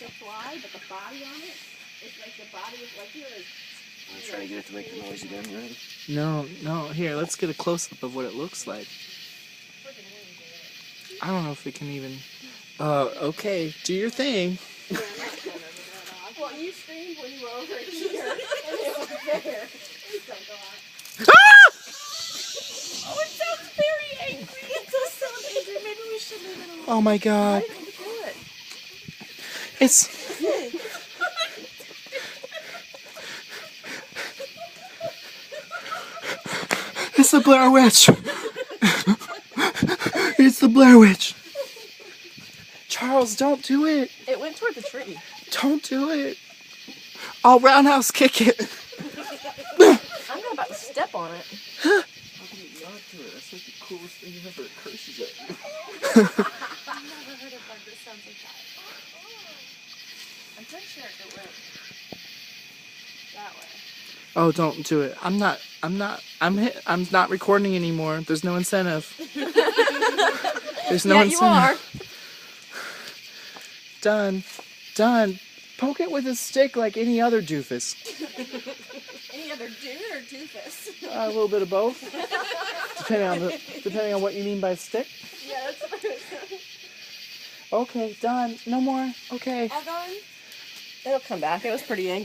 a fly, but the body on it, it's like the body is like yours. I'm trying to get it to make the noise again, right? No. Here, let's get a close-up of what it looks like. I don't know if we can even... okay. Do your thing. Well, you screamed when you were over here, and it was there. Please don't go out. Ah! Oh, it sounds very angry. It does sound angry. Maybe we should leave it alone. Oh my god. Why did you do it? It's... It's the Blair Witch. It's the Blair Witch. Charles, don't do it. It went toward the tree. Don't do it. I'll roundhouse kick it. I'm not about to step on it. How can you not do it? That's like the coolest thing ever. It curses at you. I've never heard a bug that sounds like that. I'm pretty sure it went that way. Oh, don't do it. I'm not recording anymore. There's no incentive. There's no incentive. You are. Done. Poke it with a stick like any other doofus. Any other dude or doofus? A little bit of both. Depending on what you mean by stick. Yeah, that's what it is. Okay, done. No more. Okay. All gone? It'll come back. It was pretty angry.